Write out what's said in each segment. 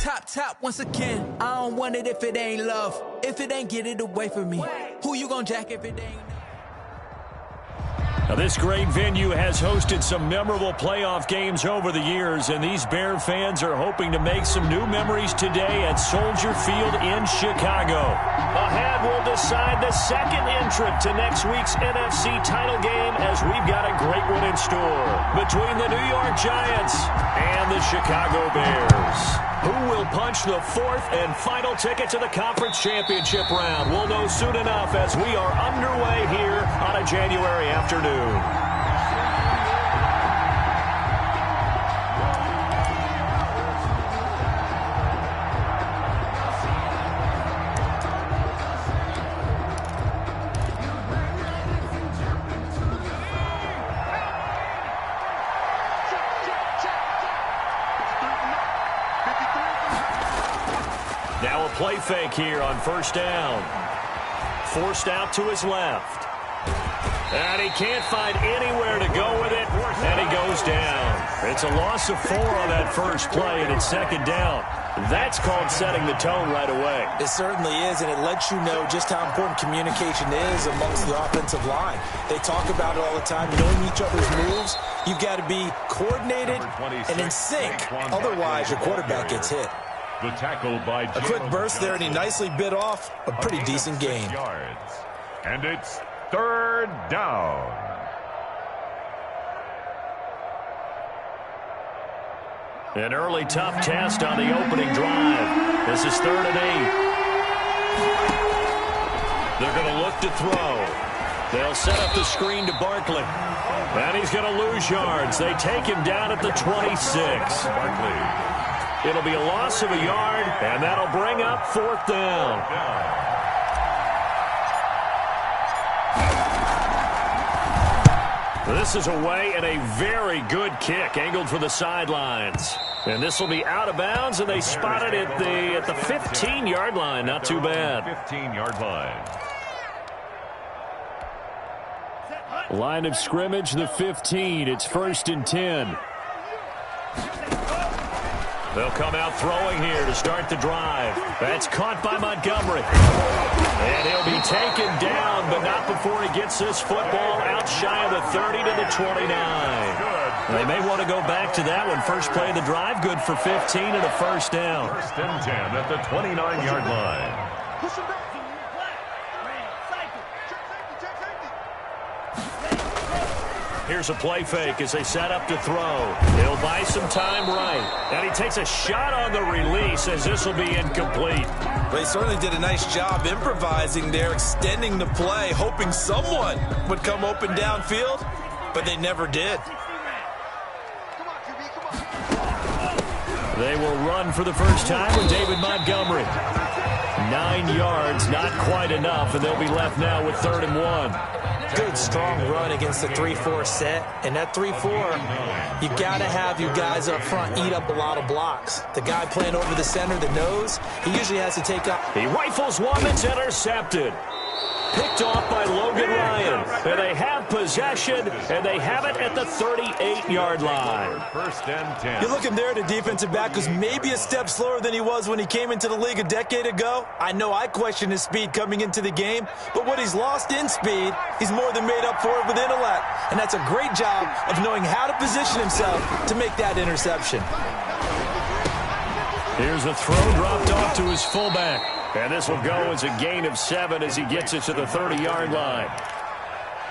Top once again. I don't want it if it ain't love. If it ain't, get it away from me. Who you gonna jack if it ain't? Now, this great venue has hosted some memorable playoff games over the years, and these Bear fans are hoping to make some new memories today at Soldier Field in Chicago. Ahead, we'll decide the second entrant to next week's NFC title game, as we've got a great one in store between the New York Giants and the Chicago Bears. Who will punch the fourth and final ticket to the conference championship round? We'll know soon enough as we are underway here on a January afternoon. Now a play fake here on first down. Forced out to his left. And he can't find anywhere to go with it, and he goes down. It's a loss of 4 on that first play, and it's second down. That's called setting the tone right away. It certainly is, and it lets you know just how important communication is amongst the offensive line. They talk about it all the time, knowing each other's moves. You've got to be coordinated and in sync. Otherwise, your quarterback gets hit. The tackle by a quick burst there, and he nicely bit off a pretty decent gain. And it's third down. An early tough test on the opening drive. This is 3rd and 8. They're going to look to throw. They'll set up the screen to Barkley. And he's going to lose yards. They take him down at the 26. Barkley. It'll be a loss of a yard, and that'll bring up 4th down. This is away, and a very good kick angled for the sidelines. And this will be out of bounds, and they spot it at the 15-yard line. Not too bad. 15-yard line. Line of scrimmage, the 15. It's 1st and 10. They'll come out throwing here to start the drive. That's caught by Montgomery. And he'll be taken down, but not before he gets this football out shy of the 30 to the 29. They may want to go back to that one. First play of the drive, good for 15 and a first down. 1st and 10 at the 29-yard line. Here's a play fake as they set up to throw. He'll buy some time right. And he takes a shot on the release as this will be incomplete. They certainly did a nice job improvising there, extending the play, hoping someone would come open downfield, but they never did. They will run for the first time with David Montgomery. 9 yards, not quite enough, and they'll be left now with 3rd and 1. Good, strong run against the 3-4 set. And that 3-4, you got to have you guys up front eat up a lot of blocks. The guy playing over the center, the nose, he usually has to take up. He rifles one that's intercepted. Picked off by Logan Ryan. And they have possession, and they have it at the 38-yard line. 1st and 10. You look him there, the defensive back was maybe a step slower than he was when he came into the league a decade ago. I know I questioned his speed coming into the game, but what he's lost in speed, he's more than made up for it with intellect. And that's a great job of knowing how to position himself to make that interception. Here's a throw dropped off to his fullback. And this will go as a gain of 7 as he gets it to the 30-yard line.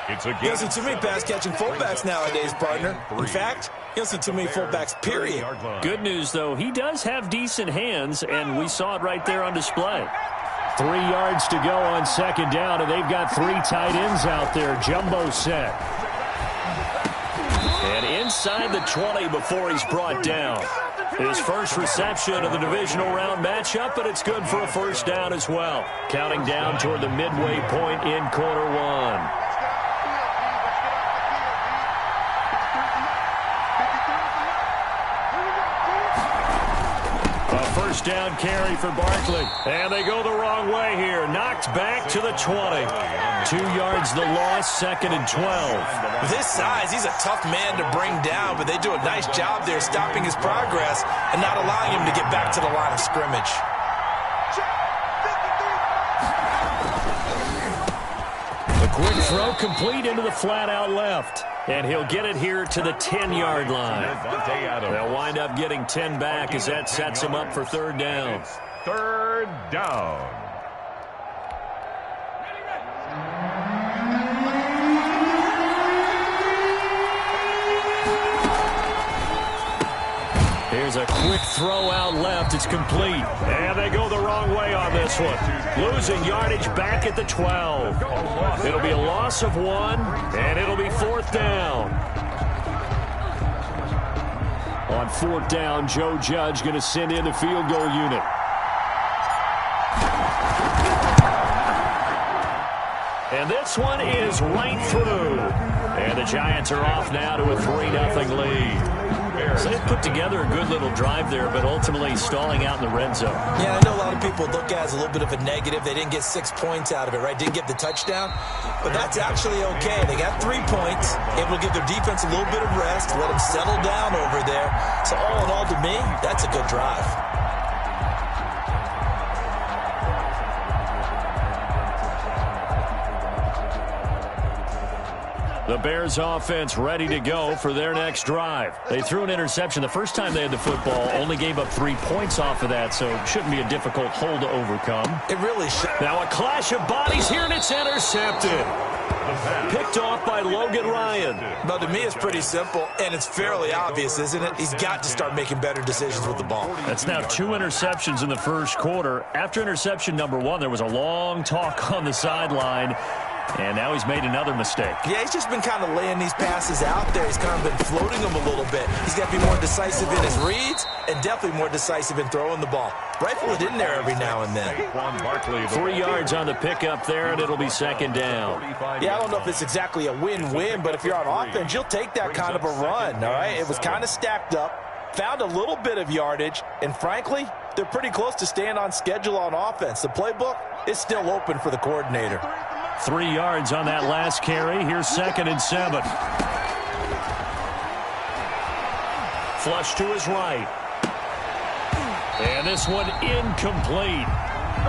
It's a you don't see too many pass-catching fullbacks nowadays, partner. In fact, you don't see too many fullbacks, period. Good news, though, he does have decent hands, and we saw it right there on display. 3 yards to go on 2nd down, and they've got 3 tight ends out there. Jumbo set. And inside the 20 before he's brought down. His first reception of the divisional round matchup, but it's good for a first down as well. Counting down toward the midway point in quarter 1. A first down carry for Barkley. And they go the wrong way here. Knocked back to the 20. 2 yards the loss, 2nd and 12. With his size, he's a tough man to bring down, but they do a nice job there stopping his progress and not allowing him to get back to the line of scrimmage. The quick throw complete into the flat out left. And he'll get it here to the 10-yard line. They'll wind up getting 10 back as that sets him up for 3rd down. 3rd down. Here's a quick throw out left. It's complete. And they go the wrong way on this one. Losing yardage back at the 12. It'll be a loss of 1, and it'll be 4th down. On 4th down, Joe Judge going to send in the field goal unit. And this one is right through. And the Giants are off now to a 3-0 lead. So they've put together a good little drive there, but ultimately stalling out in the red zone. Yeah, I know a lot of people look at it as a little bit of a negative. They didn't get 6 points out of it, right? Didn't get the touchdown. But that's actually okay. They got 3 points. Able to give their defense a little bit of rest, let them settle down over there. So all in all, to me, that's a good drive. The Bears offense ready to go for their next drive. They threw an interception the first time they had the football, only gave up 3 points off of that, so it shouldn't be a difficult hole to overcome. It really should. Now a clash of bodies here, and it's intercepted. Picked off by Logan Ryan. But to me, it's pretty simple, and it's fairly obvious, isn't it? He's got to start making better decisions with the ball. That's now 2 interceptions in the first quarter. After interception number 1, there was a long talk on the sideline. And now he's made another mistake. Yeah, he's just been kind of laying these passes out there. He's kind of been floating them a little bit. He's got to be more decisive in his reads and definitely more decisive in throwing the ball. Rifle it in there every now and then. 3 yards on the pickup there, and it'll be 2nd down. Yeah, I don't know if it's exactly a win-win, but if you're on offense, you'll take that kind of a run, all right? It was kind of stacked up, found a little bit of yardage, and frankly, they're pretty close to staying on schedule on offense. The playbook is still open for the coordinator. 3 yards on that last carry. Here's 2nd and 7. Flush to his right. And this one incomplete.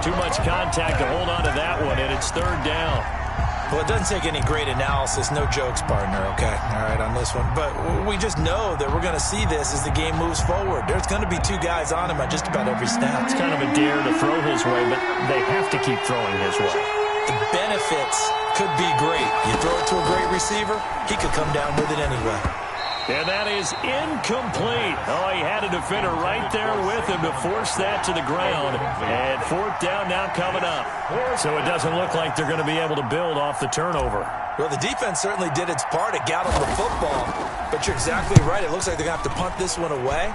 Too much contact to hold on to that one, and it's 3rd down. Well, it doesn't take any great analysis. No jokes, partner, okay? All right, on this one. But we just know that we're going to see this as the game moves forward. There's going to be 2 guys on him at just about every snap. It's kind of a dare to throw his way, but they have to keep throwing his way. The benefits could be great. You throw it to a great receiver, he could come down with it anyway. And that is incomplete. Oh, he had a defender right there with him to force that to the ground. And 4th down now coming up. So it doesn't look like they're going to be able to build off the turnover. Well, the defense certainly did its part. It got them the football. But you're exactly right. It looks like they're going to have to punt this one away.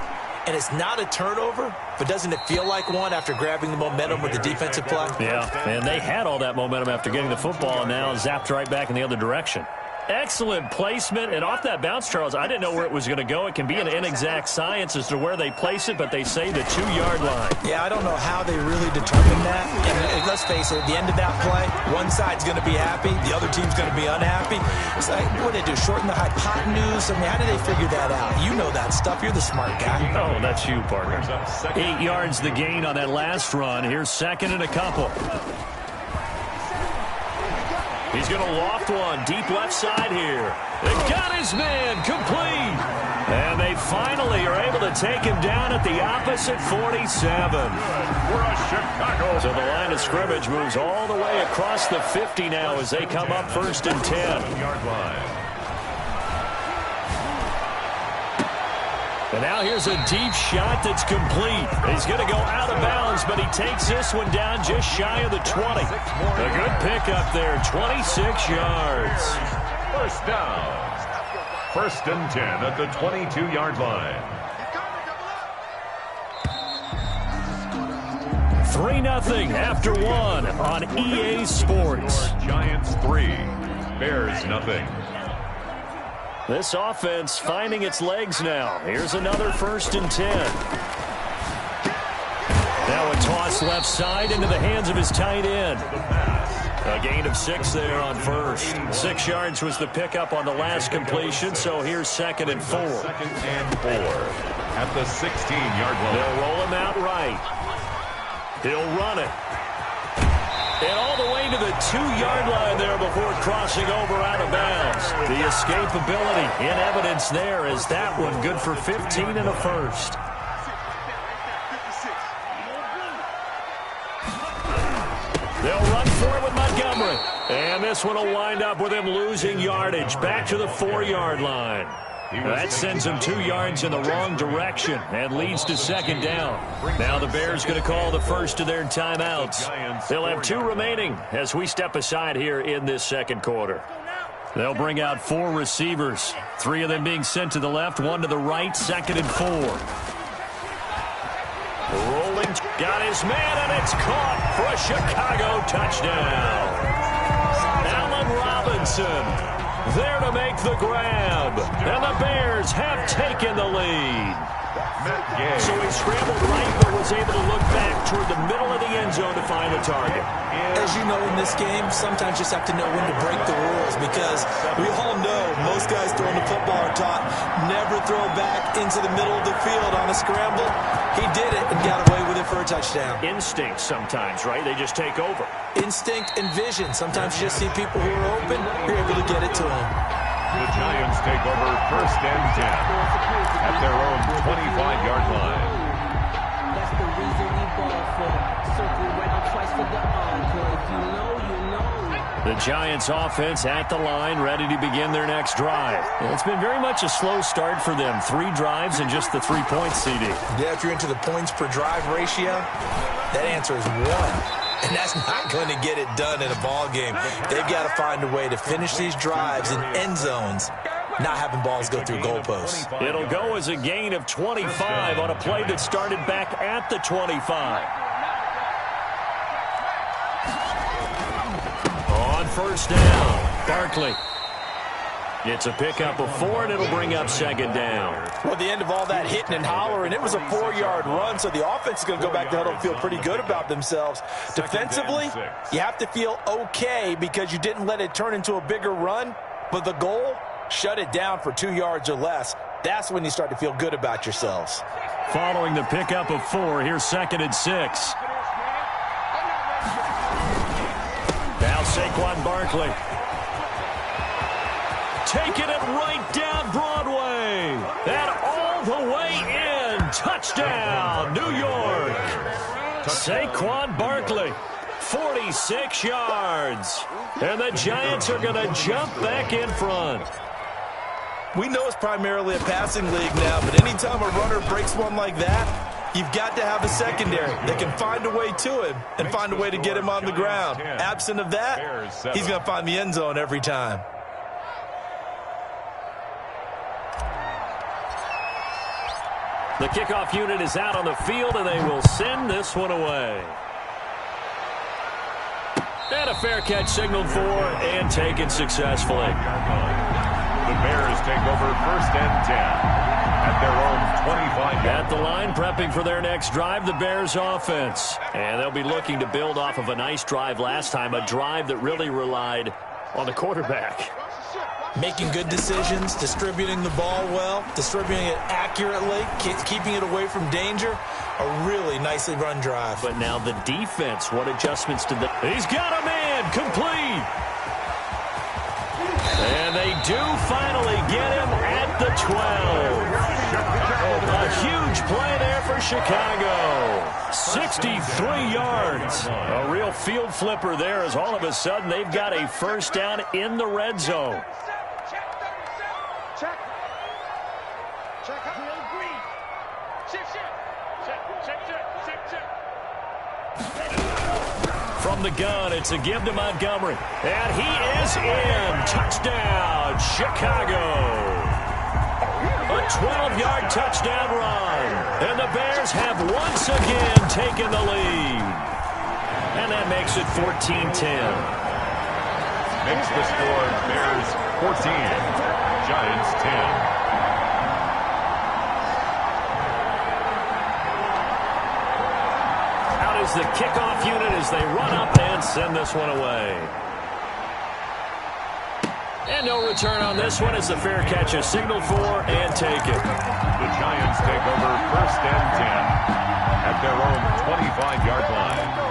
And it's not a turnover, but doesn't it feel like one after grabbing the momentum with the defensive play? Yeah, and they had all that momentum after getting the football and now zapped right back in the other direction. Excellent placement, and off that bounce, Charles, I didn't know where it was going to go. It can be an inexact science as to where they place it, but they say the 2-yard line. Yeah, I don't know how they really determine that. And let's face it, at the end of that play, one side's going to be happy, the other team's going to be unhappy. It's like, what do they do, shorten the hypotenuse? I mean, how do they figure that out? You know that stuff. You're the smart guy. Oh, that's you, partner. 8 yards the gain on that last run. Here's 2nd and a couple. He's going to loft one deep left side here. They got his man complete. And they finally are able to take him down at the opposite 47. So the line of scrimmage moves all the way across the 50 now as they come up 1st and 10. And now here's a deep shot that's complete. He's going to go out of bounds, but he takes this one down just shy of the 20. A good pickup there, 26 yards. 1st down. 1st and 10 at the 22-yard line. 3-0 after 1 on EA Sports. Giants 3, Bears nothing. This offense finding its legs now. Here's another 1st and 10. Toss left side into the hands of his tight end. A gain of 6 there on first. 6 yards was the pickup on the last completion, so here's 2nd and 4. 2nd and 4 at the 16-yard line. They'll roll him out right. He'll run it. And all the way to the 2-yard line there before crossing over out of bounds. The escapability in evidence there as that one good for 15 and a first. They'll run for it with Montgomery. And this one will wind up with him losing yardage back to the 4-yard line. That sends him 2 yards in the wrong direction and leads to 2nd down. Now the Bears going to call the first of their timeouts. They'll have 2 remaining as we step aside here in this 2nd quarter. They'll bring out 4 receivers, 3 of them being sent to the left, 1 to the right, 2nd and 4. Rolling, got his man, and it's caught for a Chicago touchdown. Allen Robinson there to make the grab, and the Bears have taken the lead. So he scrambled right, but was able to look back toward the middle of the end zone to find a target. As you know, in this game, sometimes you just have to know when to break the rules, because we all know most guys throwing the football are taught never throw back into the middle of the field on a scramble. He did it and got away with it for a touchdown. Instinct sometimes, right? They just take over. Instinct and vision. Sometimes you just see people who are open, you're able to get it to them. The Giants take over 1st and 10 at their own 25-yard line. That's the reason we ball for. Circle around twice for the encore. If you know, you know. The Giants offense at the line, ready to begin their next drive. It's been very much a slow start for them. 3 drives and just the 3 points, CD. Yeah, if you're into the points per drive ratio, that answer is 1. And that's not going to get it done in a ball game. They've got to find a way to finish these drives in end zones, not having balls go through goalposts. It'll go as a gain of 25 on a play that started back at the 25. On 1st down, Barkley. It's a pickup of 4, and it'll bring up 2nd down. Well, at the end of all that hitting and hollering, it was a 4-yard run, so the offense is going to go back to huddle and feel pretty good about themselves. Defensively, you have to feel okay because you didn't let it turn into a bigger run, but the goal, shut it down for 2 yards or less. That's when you start to feel good about yourselves. Following the pickup of 4, here's 2nd and 6. Now Saquon Barkley. Taking it right down Broadway. And all the way in. Touchdown, New York. Saquon Barkley, 46 yards. And the Giants are going to jump back in front. We know it's primarily a passing league now, but anytime a runner breaks one like that, you've got to have a secondary that can find a way to him and find a way to get him on the ground. Absent of that, he's going to find the end zone every time. The kickoff unit is out on the field, and they will send this one away. And a fair catch signaled for and taken successfully. The Bears take over 1st and 10 at their own 25. At the line, prepping for their next drive, the Bears offense. And they'll be looking to build off of a nice drive last time, a drive that really relied on the quarterback. Making good decisions, distributing the ball well, distributing it accurately, keeping it away from danger. A really nicely run drive. But now the defense, what adjustments to the... He's got a man, complete. And they do finally get him at the 12. A huge play there for Chicago. 63 yards. A real field flipper there as all of a sudden they've got a 1st down in the red zone. From the gun, it's a give to Montgomery. And he is in. Touchdown, Chicago. A 12-yard touchdown run. And the Bears have once again taken the lead. And that makes it 14-10. Makes the score Bears 14, Giants 10. goes the kickoff unit as they run up and send this one away. And no return on this one as the fair catch is signaled for and taken. The Giants take over 1st and 10 at their own 25-yard line.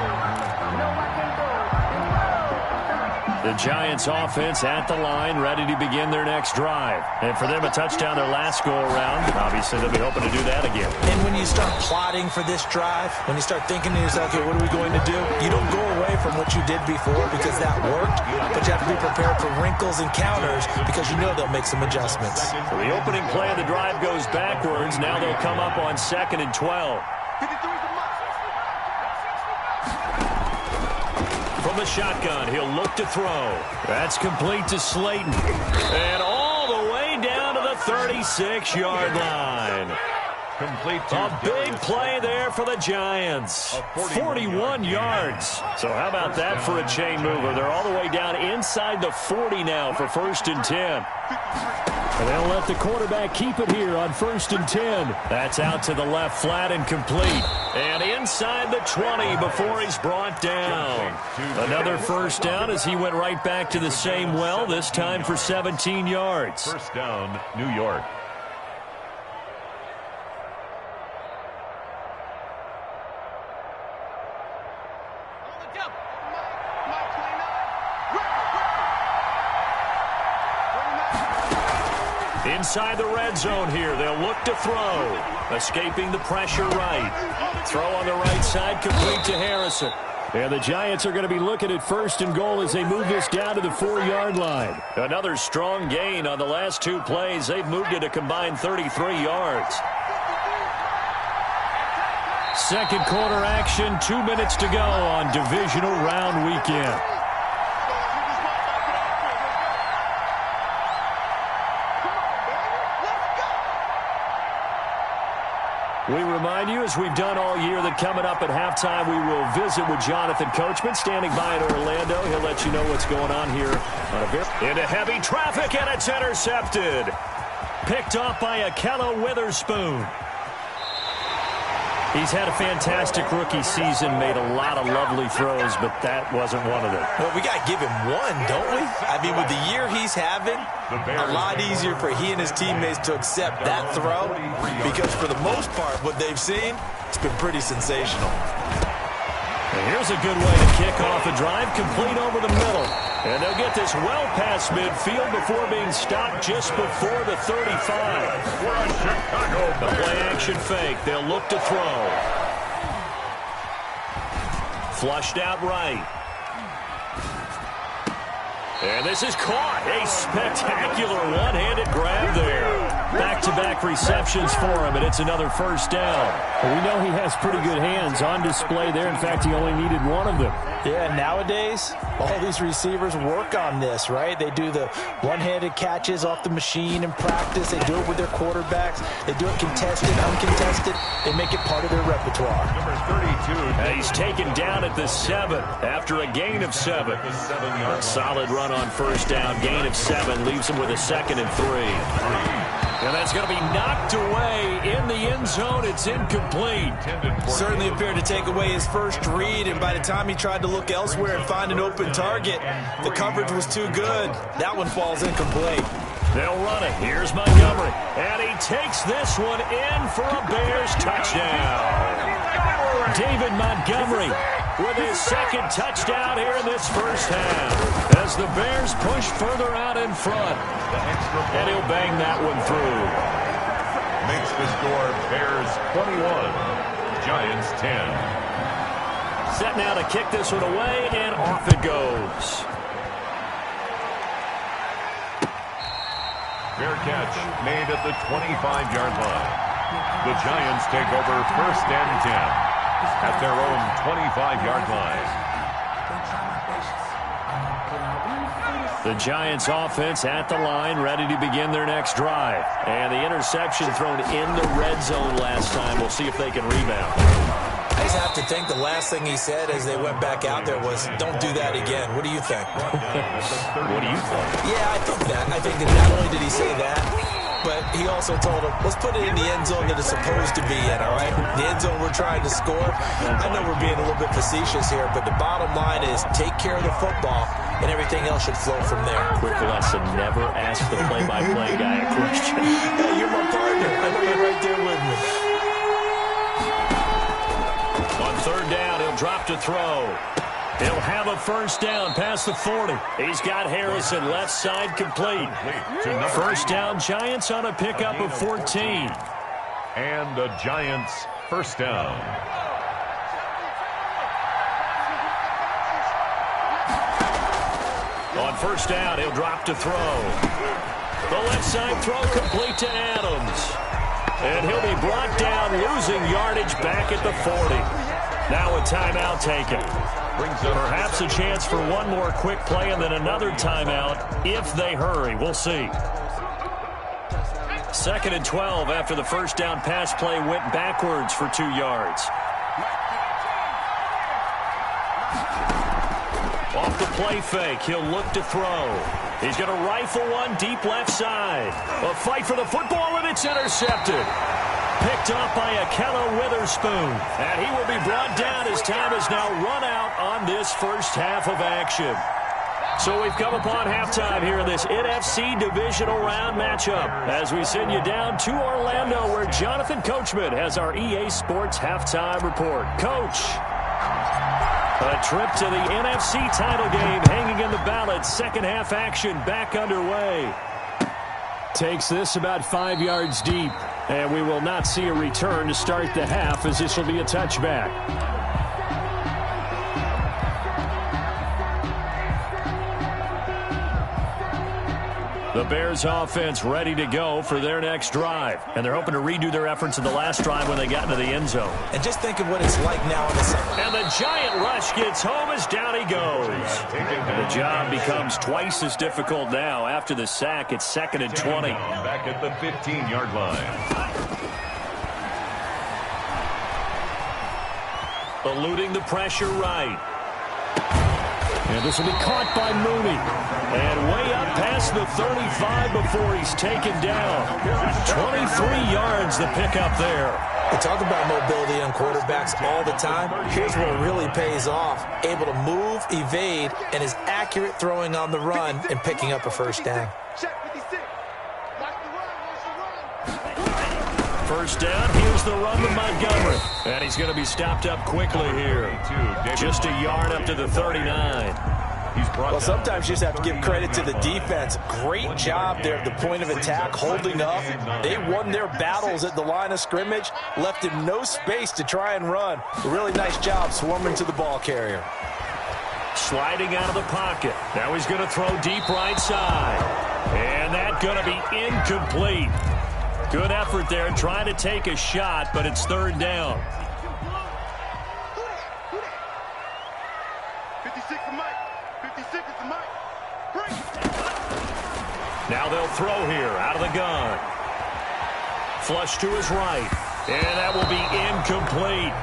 The Giants offense at the line, ready to begin their next drive. And for them, a touchdown their last go-around. Obviously, they'll be hoping to do that again. And when you start plotting for this drive, when you start thinking to yourself, okay, what are we going to do? You don't go away from what you did before because that worked, but you have to be prepared for wrinkles and counters because you know they'll make some adjustments. So the opening play of the drive goes backwards. Now they'll come up on 2nd and 12. From the shotgun, he'll look to throw. That's complete to Slayton. And all the way down to the 36-yard line. Complete to a big play there for the Giants. 41 yards. So how about that for a chain mover? They're all the way down inside the 40 now for 1st and 10. And they'll let the quarterback keep it here on 1st and 10. That's out to the left, flat and complete. And inside the 20 before he's brought down. Another first down as he went right back to the same well, this time for 17 yards. First down, New York. Inside the red zone here, they'll look to throw. Escaping the pressure right. Throw on the right side, complete to Harrison. And the Giants are going to be looking at 1st and goal as they move this down to the 4-yard line. Another strong gain on the last 2 plays. They've moved it a combined 33 yards. Second quarter action, 2 minutes to go on divisional round weekend. We remind you, as we've done all year, that coming up at halftime, we will visit with Jonathan Coachman, standing by in Orlando. He'll let you know what's going on here. Into heavy traffic, and it's intercepted. Picked off by Akello Witherspoon. He's had a fantastic rookie season, made a lot of lovely throws, but that wasn't one of them. Well, we got to give him one, don't we? I mean, with the year he's having, a lot easier for he and his teammates to accept that throw because for the most part, what they've seen, it's been pretty sensational. And here's a good way to kick off a drive, complete over the middle. And they'll get this well past midfield before being stopped just before the 35. The play-action fake. They'll look to throw. Flushed out right. And this is caught. A spectacular one-handed grab there. Back-to-back receptions for him, and it's another first down. Well, we know he has pretty good hands on display there. In fact, he only needed one of them. Yeah, nowadays, all these receivers work on this, right? They do the one-handed catches off the machine in practice. They do it with their quarterbacks. They do it contested, uncontested. They make it part of their repertoire. Number 32. And he's taken down at the 7 after a gain of 7. A solid run on first down. Gain of 7 leaves him with a 2nd and 3. And that's going to be knocked away in the end zone. It's incomplete. Certainly appeared to take away his first read, and by the time he tried to look elsewhere and find an open target, the coverage was too good. That one falls incomplete. They'll run it. Here's Montgomery. And he takes this one in for a Bears touchdown. David Montgomery with his 2nd touchdown here in this first half as the Bears push further out in front. And he'll bang that one through. Makes the score Bears 21, Giants 10. Set now to kick this one away, and off it goes. Fair catch made at the 25-yard line. The Giants take over 1st and 10 at their own 25-yard line. The Giants offense at the line, ready to begin their next drive. And the interception thrown in the red zone last time. We'll see if they can rebound. I just have to think the last thing he said as they went back out there was, don't do that again. What do you think? What do you think? Yeah, I think that. I think that not only did he say that, but he also told him, let's put it in the end zone that it's supposed to be in, all right? The end zone we're trying to score. I know we're being a little bit facetious here, but the bottom line is take care of the football, and everything else should flow from there. Quick lesson, never ask the play-by-play guy a question. Hey, you're my partner. I know you're right there with me. On third down, he'll drop to throw. He'll have a first down past the 40. He's got Harrison left side complete. First down, Giants on a pickup of 14. And the Giants first down. On first down, he'll drop to throw. The left side throw complete to Adams. And he'll be brought down, losing yardage back at the 40. Now a timeout taken. Perhaps a chance for one more quick play and then another timeout if they hurry. We'll see. 2nd and 12 after the first down pass play went backwards for 2 yards. Off the play fake, he'll look to throw. He's going to rifle one deep left side. A fight for the football, and it's intercepted. Picked up by Akello Witherspoon. And he will be brought down as time has now run out on this first half of action. So we've come upon halftime here in this NFC divisional round matchup as we send you down to Orlando where Jonathan Coachman has our EA Sports halftime report. Coach, a trip to the NFC title game hanging in the balance. Second half action back underway. Takes this about 5 yards deep, and we will not see a return to start the half as this will be a touchback. The Bears offense ready to go for their next drive. And they're hoping to redo their efforts in the last drive when they got into the end zone. And just think of what it's like now in the second. And the giant rush gets home as down he goes. And the job becomes twice as difficult now. After the sack, it's 2nd and 20. Back at the 15-yard line. Eluding the pressure right. And this will be caught by Mooney. And way up past the 35 before he's taken down. 23 yards the pickup there. We talk about mobility on quarterbacks all the time. Here's where it really pays off. Able to move, evade, and is accurate throwing on the run and picking up a first down. First down, here's the run to Montgomery. And he's going to be stopped up quickly here. Just a yard up to the 39. Well, sometimes you just have to give credit to the defense. Great job there at the point of attack, holding up. They won their battles at the line of scrimmage, left him no space to try and run. A really nice job swarming to the ball carrier. Sliding out of the pocket. Now he's going to throw deep right side. And that's going to be incomplete. Good effort there, trying to take a shot, but it's third down. 56 to Mike. 56 to Mike. Now they'll throw here out of the gun. Flush to his right. And that will be incomplete.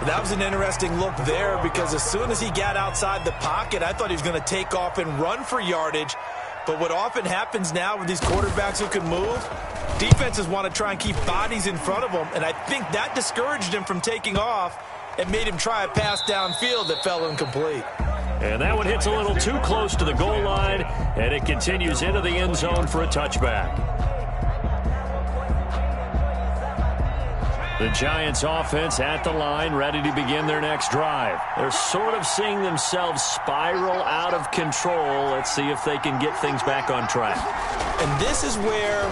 That was an interesting look there because as soon as he got outside the pocket, I thought he was going to take off and run for yardage. But what often happens now with these quarterbacks who can move, defenses want to try and keep bodies in front of them, and I think that discouraged him from taking off and made him try a pass downfield that fell incomplete. And that one hits a little too close to the goal line, and it continues into the end zone for a touchback. The Giants offense at the line, ready to begin their next drive. They're sort of seeing themselves spiral out of control. Let's see if they can get things back on track. And this is where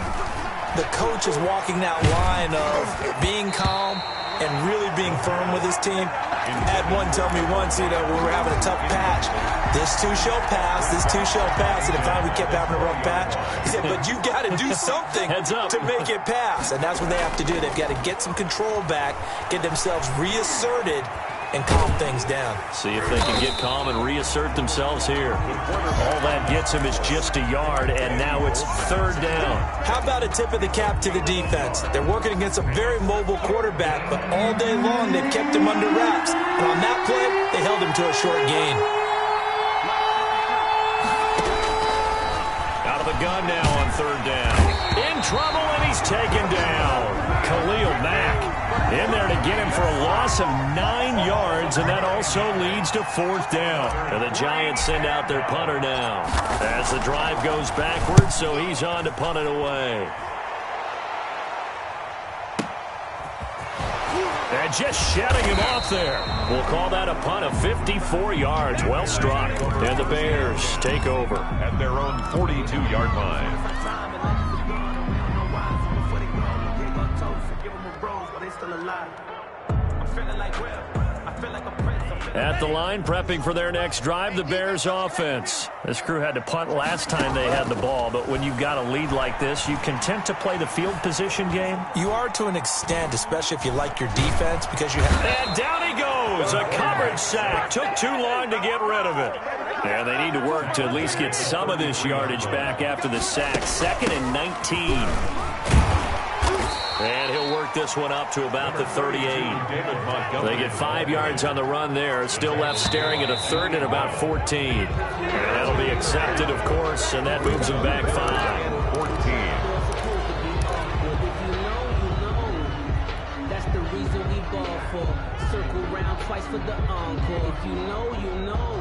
the coach is walking that line of being calm and really being firm with his team. I had one tell me once, when we were having a tough patch, this too shall pass, this too shall pass, and finally we kept having a rough patch. He said, but you got to do something to make it pass, and that's what they have to do. They've got to get some control back, get themselves reasserted, and calm things down. See if they can get calm and reassert themselves here. All that gets them is just a yard, and now it's third down. How about a tip of the cap to the defense? They're working against a very mobile quarterback, but all day long they've kept him under wraps. And on that play, they held him to a short gain. Out of the gun now on third down. In trouble, and he's taken down. Khalil Mack in there to get him for a loss of 9 yards, and that also leads to 4th down. And the Giants send out their punter now as the drive goes backwards, so he's on to punt it away. And just shutting him off there. We'll call that a punt of 54 yards. Well struck. And the Bears take over at their own 42-yard line. At the line, prepping for their next drive, the Bears offense. This crew had to punt last time they had the ball, but when you've got a lead like this, you content to play the field position game? You are to an extent, especially if you like your defense, because you have... And down he goes. A coverage sack. Took too long to get rid of it. And they need to work to at least get some of this yardage back after the sack. 2nd and 19. And he'll work this one up to about the 38. They get 5 yards on the run there. Still left staring at a 3rd and about 14. And that'll be accepted, of course, and that moves them back 5. 14. That's the reason we ball for. Circle round twice for the encore. If you know, you know.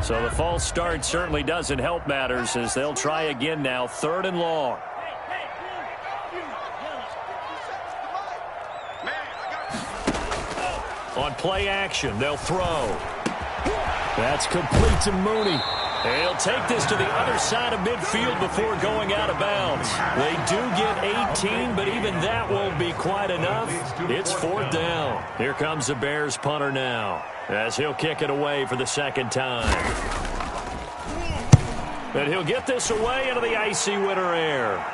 So the false start certainly doesn't help matters as they'll try again now. 3rd and long. On play action, they'll throw. That's complete to Mooney. He'll take this to the other side of midfield before going out of bounds. They do get 18, but even that won't be quite enough. It's 4th down. Here comes the Bears punter now as he'll kick it away for the 2nd time. And he'll get this away into the icy winter air.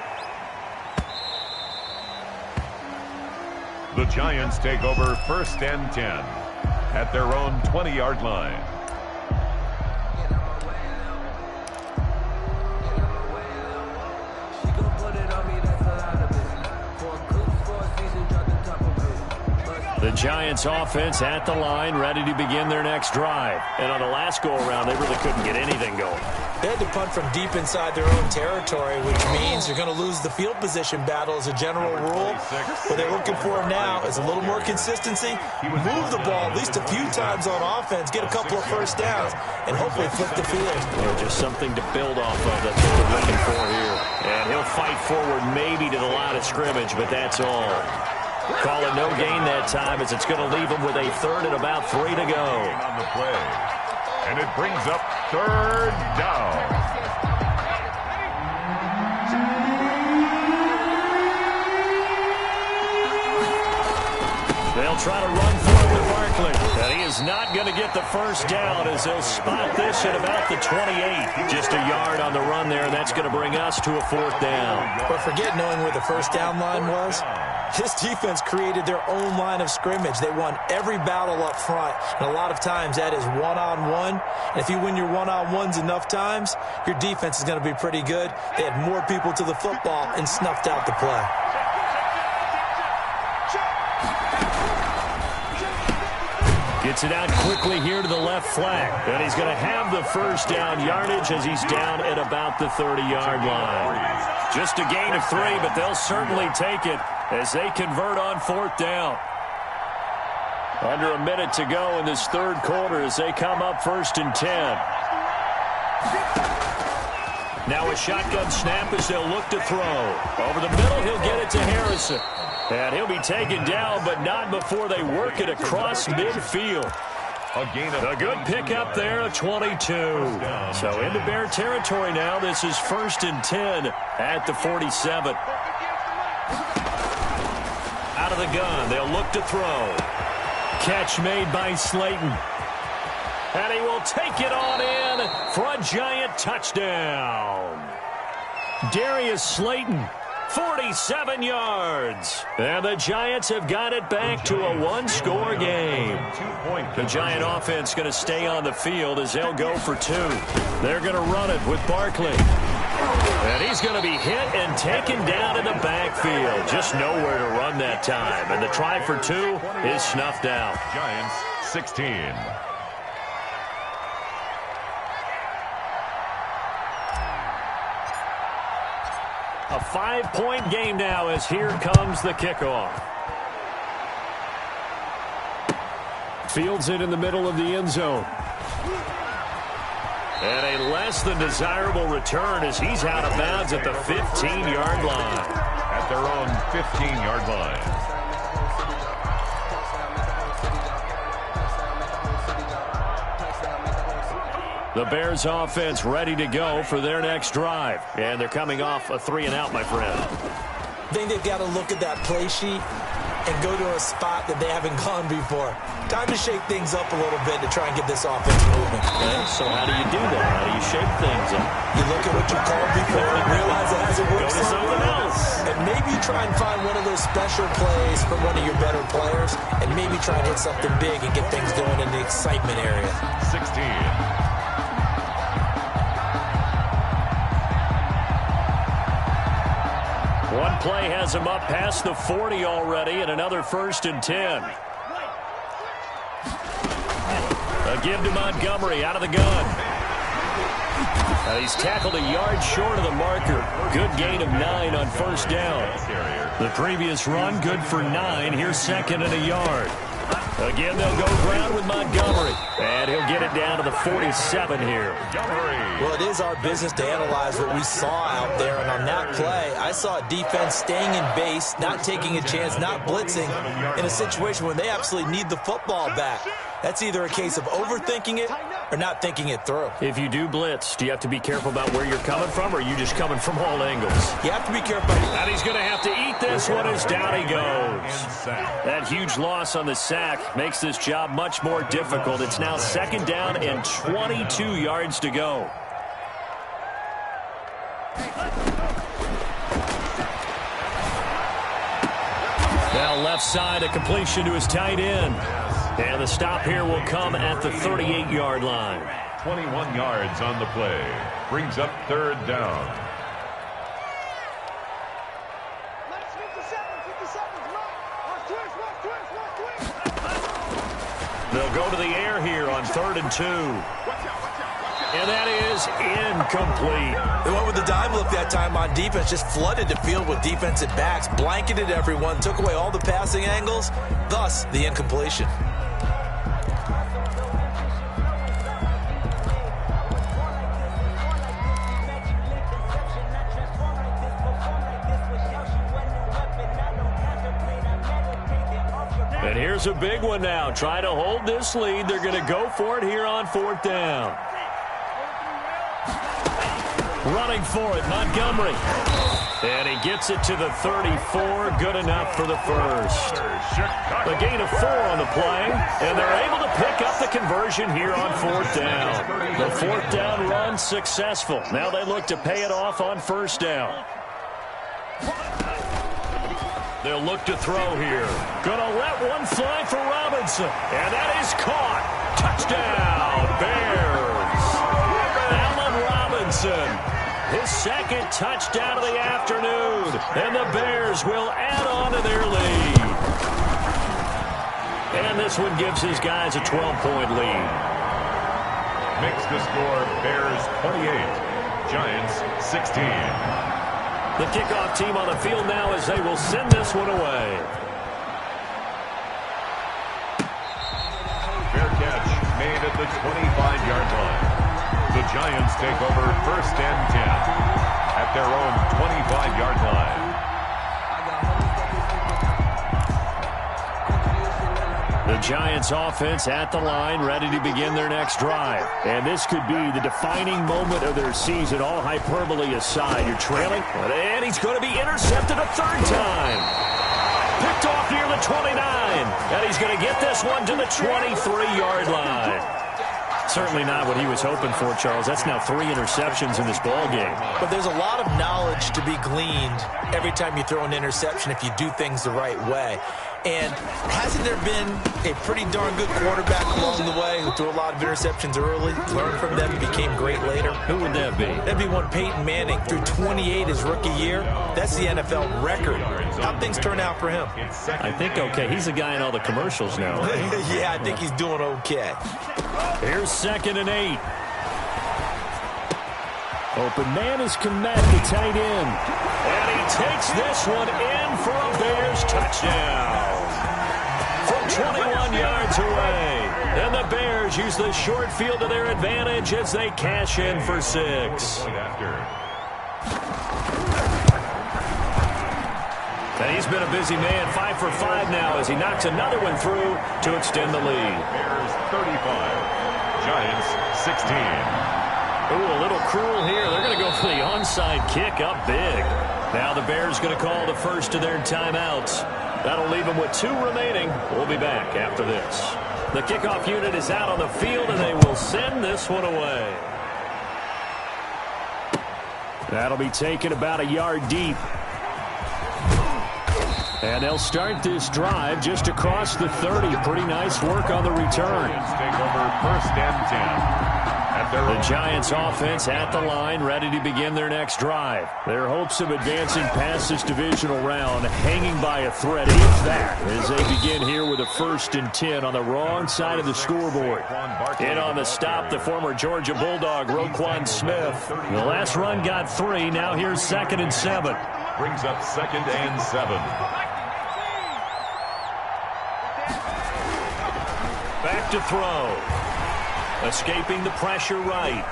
The Giants take over 1st and 10 at their own 20-yard line. The Giants offense at the line, ready to begin their next drive. And on the last go-around, they really couldn't get anything going. They had to punt from deep inside their own territory, which means you're going to lose the field position battle as a general rule. What they're looking for now is a little more consistency, move the ball at least a few times on offense, get a couple of 1st downs, and hopefully flip the field. Just something to build off of. That's what they're looking for here. And he'll fight forward maybe to the line of scrimmage, but that's all. Call it no gain that time as it's going to leave him with a 3rd and about 3 to go. On the play. And it brings up 3rd down. They'll try to run for it with Barkley. And he is not going to get the 1st down as they'll spot this at about the 28. Just a yard on the run there, and that's going to bring us to a 4th down. But forget knowing where the 1st down line was. This defense created their own line of scrimmage. They won every battle up front, and a lot of times that is one-on-one. And if you win your one-on-ones enough times, your defense is going to be pretty good. They had more people to the football and snuffed out the play. Gets it out quickly here to the left flank. And he's going to have the 1st down yardage as he's down at about the 30-yard line. Just a gain of 3, but they'll certainly take it as they convert on 4th down. Under a minute to go in this 3rd quarter as they come up 1st and 10. Now a shotgun snap as they'll look to throw. Over the middle, he'll get it to Harrison. And he'll be taken down, but not before they work it across midfield. A good pickup there, a 22. So into Bear territory now. This is 1st and 10 at the 47. Out of the gun, they'll look to throw. Catch made by Slayton. And he will take it on in for a Giant touchdown. Darius Slayton, 47 yards. And the Giants have got it back to a one-score game. The Giant offense going to stay on the field as they'll go for 2. They're going to run it with Barkley. And he's going to be hit and taken down in the backfield. Just nowhere to run that time. And the try for 2 is snuffed out. Giants 16. A 5-point game now as here comes the kickoff. Fields it in the middle of the end zone. And a less than desirable return as he's out of bounds at the 15-yard line. At their own 15-yard line. The Bears offense ready to go for their next drive. And they're coming off a 3-and-out, my friend. I think they've got to look at that play sheet and go to a spot that they haven't gone before. Time to shake things up a little bit to try and get this offense moving. Okay, so how do you do that? How do you shake things up? You look at what you called before and realize it hasn't worked. Go to something else. And maybe try and find one of those special plays from one of your better players and maybe try and hit something big and get things going in the excitement area. 16. One play has him up past the 40 already, and another 1st and 10. A give to Montgomery out of the gun. He's tackled a yard short of the marker. Good gain of 9 on 1st down. The previous run, good for 9. Here's 2nd and a yard. Again, they'll go ground with Montgomery. And he'll get it down to the 47 here. Well, it is our business to analyze what we saw out there. And on that play, I saw a defense staying in base, not taking a chance, not blitzing in a situation where they absolutely need the football back. That's either a case of overthinking it or not thinking it through. If you do blitz, do you have to be careful about where you're coming from, or are you just coming from all angles? You have to be careful. And he's going to have to eat this one as down he goes. That huge loss on the sack makes this job much more difficult. It's now 2nd down and 22 yards to go. Now left side, a completion to his tight end. And the stop here will come at the 38-yard line. 21 yards on the play. Brings up 3rd down. They'll go to the air here on 3rd and 2. And that is incomplete. They went with the dime look that time on defense, just flooded the field with defensive backs, blanketed everyone, took away all the passing angles, thus the incompletion. And here's a big one now. Trying to hold this lead. They're going to go for it here on 4th down. Running for it, Montgomery. And he gets it to the 34. Good enough for the first. A gain of 4 on the play. And they're able to pick up the conversion here on 4th down. The 4th down run successful. Now they look to pay it off on 1st down. They'll look to throw here. Gonna let one fly for Robinson. And that is caught. Touchdown, Bears. Allen Robinson. His 2nd touchdown of the afternoon. And the Bears will add on to their lead. And this one gives his guys a 12-point lead. Makes the score Bears 28, Giants 16. The kickoff team on the field now as they will send this one away. Fair catch made at the 25-yard line. The Giants take over 1st and 10 at their own 25-yard line. The Giants offense at the line, ready to begin their next drive. And this could be the defining moment of their season, all hyperbole aside. You're trailing, and he's going to be intercepted a 3rd time. Picked off near the 29, and he's going to get this one to the 23-yard line. Certainly not what he was hoping for, Charles. That's now 3 interceptions in this ball game. But there's a lot of knowledge to be gleaned every time you throw an interception if you do things the right way. And hasn't there been a pretty darn good quarterback along the way who threw a lot of interceptions early, learned from them, and became great later? Who would that be? That'd be one Peyton Manning. Threw 28 his rookie year. That's the NFL record. How'd things turn out for him? I think okay. He's the guy in all the commercials now. Right? Yeah, I think he's doing okay. Here's 2nd and 8. Open man has come back to tight end. And he takes this one in for a Bears touchdown. From 21 yards away. And the Bears use the short field to their advantage as they cash in for 6. And he's been a busy man, 5 for 5 now as he knocks another one through to extend the lead. Bears 35, Giants 16. Ooh, a little cruel here. They're going to go for the onside kick up big. Now the Bears going to call the first of their timeouts. That'll leave them with 2 remaining. We'll be back after this. The kickoff unit is out on the field, and they will send this one away. That'll be taken about a yard deep. And they'll start this drive just across the 30. Pretty nice work on the return. Take over first and 10. The Giants offense at the line, ready to begin their next drive. Their hopes of advancing past this divisional round hanging by a thread, if that, as they begin here with a 1st and 10 on the wrong side of the scoreboard. In on the stop, the former Georgia Bulldog, Roquan Smith. The last run got 3. Now here's 2nd and 7. Brings up 2nd and 7. Back to throw. Escaping the pressure right.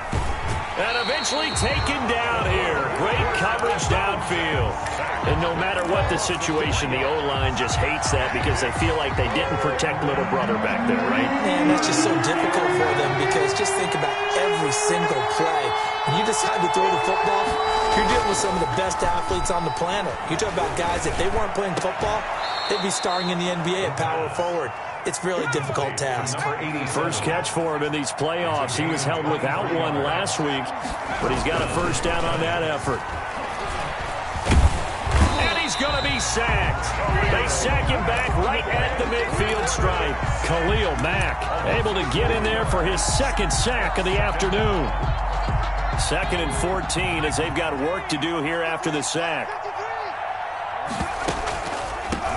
And eventually taken down here. Great coverage downfield. And no matter what the situation, the O-line just hates that because they feel like they didn't protect little brother back there, right? Man, that's just so difficult for them because just think about every single play. When you decide to throw the football, you're dealing with some of the best athletes on the planet. You talk about guys, if they weren't playing football, they'd be starring in the NBA at power forward. It's a really difficult task. First catch for him in these playoffs. He was held without one last week, but he's got a first down on that effort. And he's going to be sacked. They sack him back right at the midfield stripe. Khalil Mack able to get in there for his 2nd sack of the afternoon. 2nd and 14 as they've got work to do here after the sack.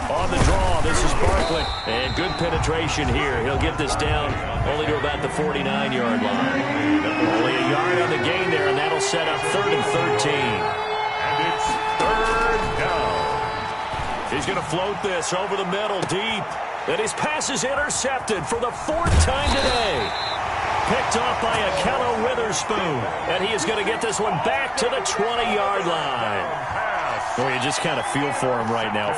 On the draw, this is Barkley. And good penetration here. He'll get this down only to about the 49-yard line. Only a yard on the gain there, and that'll set up 3rd and 13. And it's 3rd down. He's going to float this over the middle deep. And his pass is intercepted for the 4th time today. Picked off by Akello Witherspoon. And he is going to get this one back to the 20-yard line. Well, you just kind of feel for him right now.